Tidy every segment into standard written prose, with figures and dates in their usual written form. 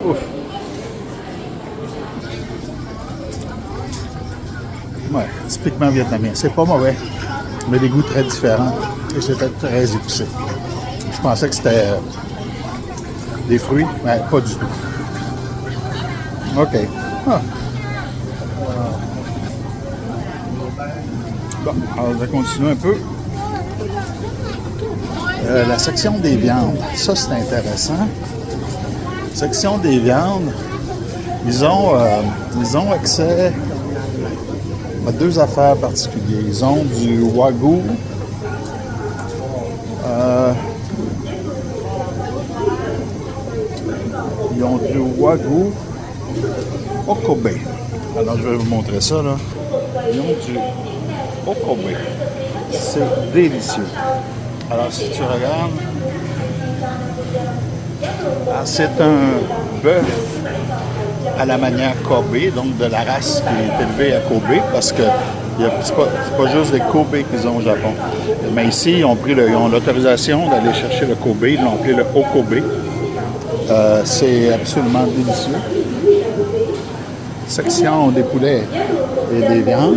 Ouf. Ouais, typiquement vietnamien. C'est pas mauvais, mais des goûts très différents. Et c'était très épicé. Je pensais que c'était des fruits, mais pas du tout. OK. Ah. Bon, alors je vais continuer un peu. La section des viandes, ça c'est intéressant. Section des viandes, ils ont accès à deux affaires particulières. Ils ont du wagyu, ils ont du wagyu au Kobe. Alors je vais vous montrer ça là. Ils ont du au Kobe. C'est délicieux. Alors si tu regardes, c'est un bœuf à la manière Kobe, donc de la race qui est élevée à Kobe, parce que c'est pas juste les Kobe qu'ils ont au Japon. Mais ici, ils ont l'autorisation d'aller chercher le Kobe, ils l'ont appelé le Okobe. C'est absolument délicieux. Section des poulets et des viandes.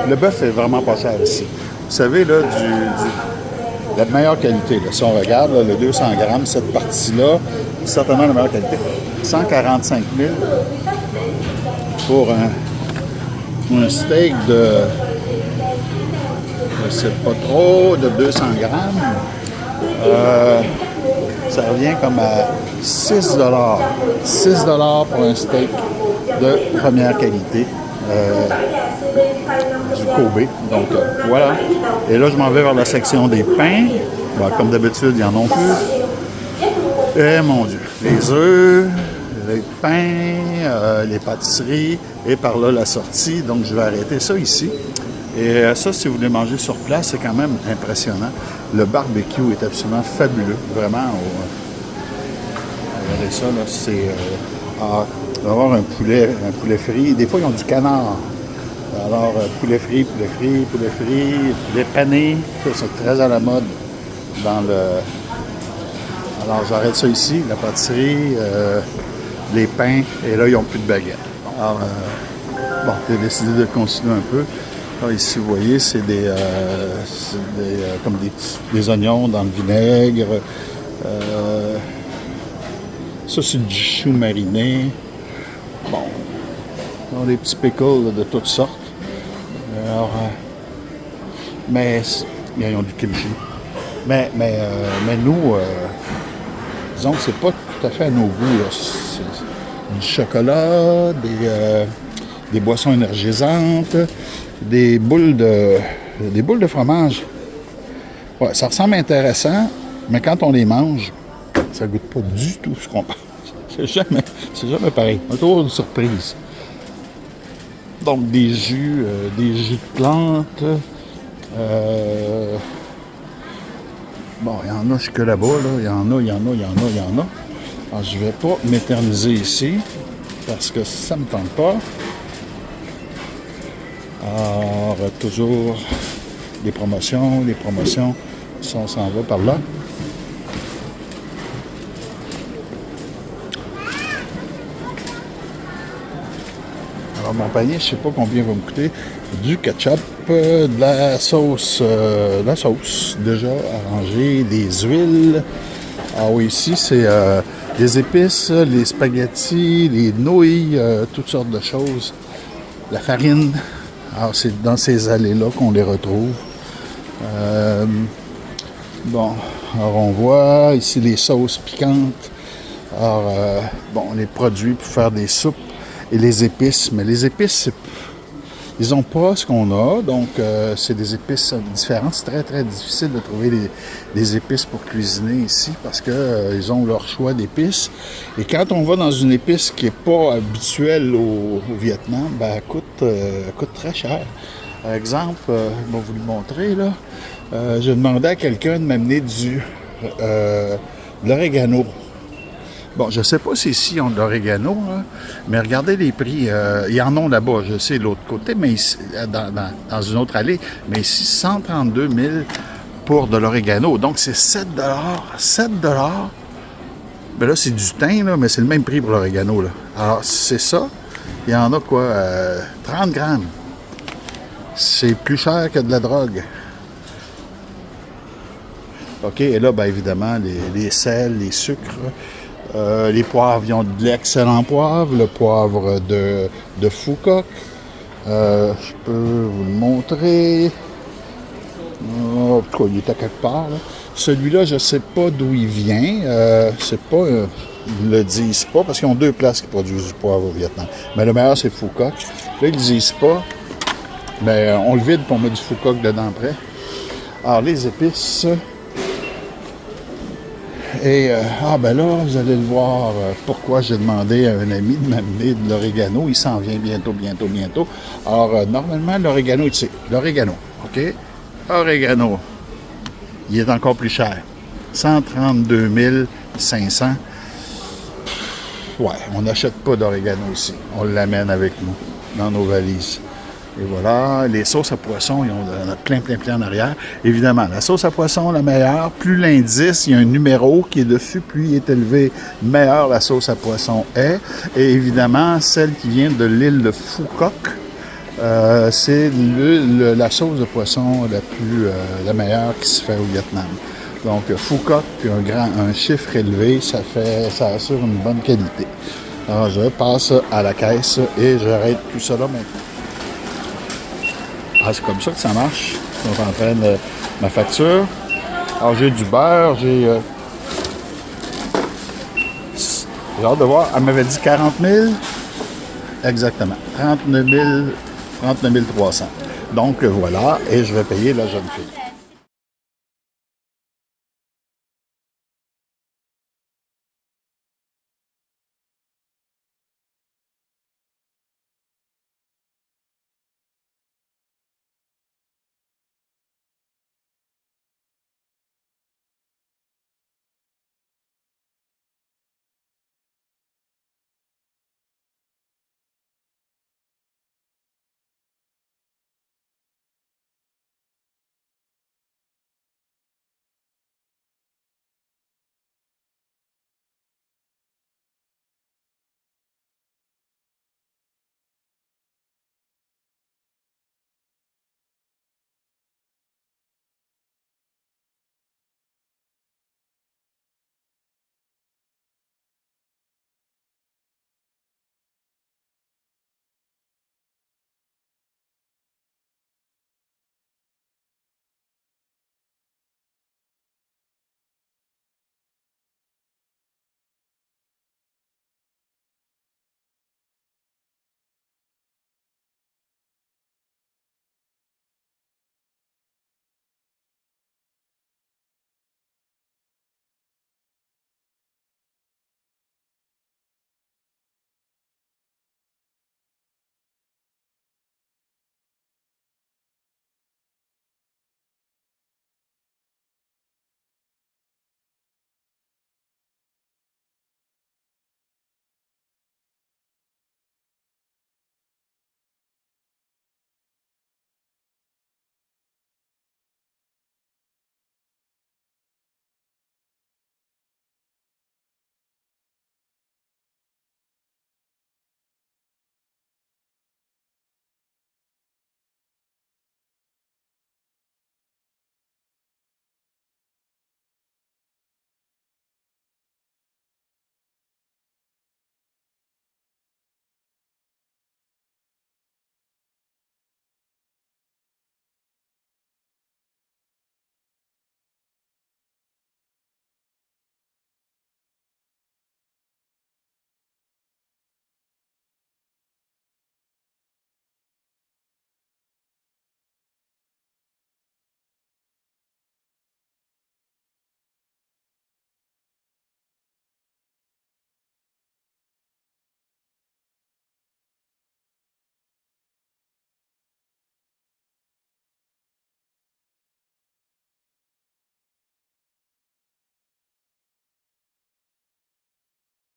Le bœuf est vraiment pas cher ici. Vous savez, là, la meilleure qualité, là, si on regarde là, le 200 grammes, cette partie-là, certainement la meilleure qualité. 145 000 pour un steak de, je sais pas trop, de 200 grammes. Ça revient comme à 6 6 pour un steak de première qualité. Du Kobe. Donc, voilà. Et là, je m'en vais vers la section des pains. Bon, comme d'habitude, il y en a plus. Et mon Dieu, les œufs, les pains, les pâtisseries, et par là, la sortie. Donc, je vais arrêter ça ici. Et ça, si vous voulez manger sur place, c'est quand même impressionnant. Le barbecue est absolument fabuleux. Vraiment, regardez ça, là, c'est... avoir un poulet frit. Des fois, ils ont du canard. Alors, poulet frit, poulet pané, ça, c'est très à la mode dans le... Alors, j'arrête ça ici, la pâtisserie, les pains, et là, ils n'ont plus de baguettes. Alors, bon, j'ai décidé de continuer un peu. Alors, ici, vous voyez, c'est comme des oignons dans le vinaigre. Ça, c'est du chou mariné. Bon, ils ont des petits pickles là, de toutes sortes. Alors, mais ils ont du kimchi. Mais nous, disons que c'est pas tout à fait à nos goûts. Là. C'est du chocolat, des boissons énergisantes, des boules de fromage. Ouais, ça ressemble intéressant, mais quand on les mange, ça goûte pas du tout ce qu'on mange. C'est jamais pareil. On a toujours une surprise. Donc, des jus de plantes. Bon, il y en a jusque là-bas, là. Il y en a. Alors, je ne vais pas m'éterniser ici, parce que ça ne me tente pas. Alors, toujours des promotions. Ça, on s'en va par là. Alors, mon panier, je ne sais pas combien va me coûter. Du ketchup, de la sauce, déjà arrangée, des huiles. Ah oui, ici, c'est des épices, les spaghettis, les nouilles, toutes sortes de choses. La farine. Alors, c'est dans ces allées-là qu'on les retrouve. Bon, alors on voit ici les sauces piquantes. Alors, bon, les produits pour faire des soupes. Et les épices, mais les épices, ils n'ont pas ce qu'on a, donc c'est des épices différentes. C'est très, très difficile de trouver des épices pour cuisiner ici parce qu'ils ont leur choix d'épices. Et quand on va dans une épice qui n'est pas habituelle au Vietnam, ben, elle coûte très cher. Par exemple, je vais vous le montrer, là. J'ai demandé à quelqu'un de m'amener de l'orégano. Bon, je ne sais pas si ici, ils ont de l'orégano, là, mais regardez les prix. Ils en ont là-bas, je sais, de l'autre côté, mais ici, dans une autre allée. Mais ici, 132 000 pour de l'orégano. Donc, c'est 7 $. 7 $. Mais là, c'est du thym, là, mais c'est le même prix pour l'oregano, là. Alors, c'est ça. Il y en a quoi? 30 grammes. C'est plus cher que de la drogue. OK, et là, bien évidemment, les sels, les sucres, les poivres, ils ont de l'excellent poivre, le poivre de Foucault. Je peux vous le montrer. Oh, en tout cas, il est à quelque part, là. Celui-là, je ne sais pas d'où il vient. C'est pas... ils ne le disent pas, parce qu'ils ont 2 places qui produisent du poivre au Vietnam. Mais le meilleur, c'est Foucault. Là, ils ne le disent pas. Mais on le vide pour mettre du Foucault dedans après. Alors, les épices... Et, ben là, vous allez le voir pourquoi j'ai demandé à un ami de m'amener de l'orégano. Il s'en vient bientôt. Alors, normalement, l'orégano, tu sais, l'orégano, OK? Orégano, il est encore plus cher. 132 500. Ouais, on n'achète pas d'orégano ici. On l'amène avec nous, dans nos valises. Et voilà, les sauces à poisson, il y en a plein en arrière. Évidemment, la sauce à poisson, la meilleure. Plus l'indice, il y a un numéro qui est dessus, plus il est élevé, meilleure la sauce à poisson est. Et évidemment, celle qui vient de l'île de Phuoc, c'est la sauce de poisson la meilleure qui se fait au Vietnam. Donc, Phuoc, puis un chiffre élevé, ça assure une bonne qualité. Alors, je passe à la caisse et j'arrête tout ça là maintenant. Ah, c'est comme ça que ça marche. Je suis en train de ma facture. Alors, j'ai du beurre, j'ai hâte de voir. Elle m'avait dit 40 000. Exactement. 39 300. Donc, voilà. Et je vais payer la jeune fille.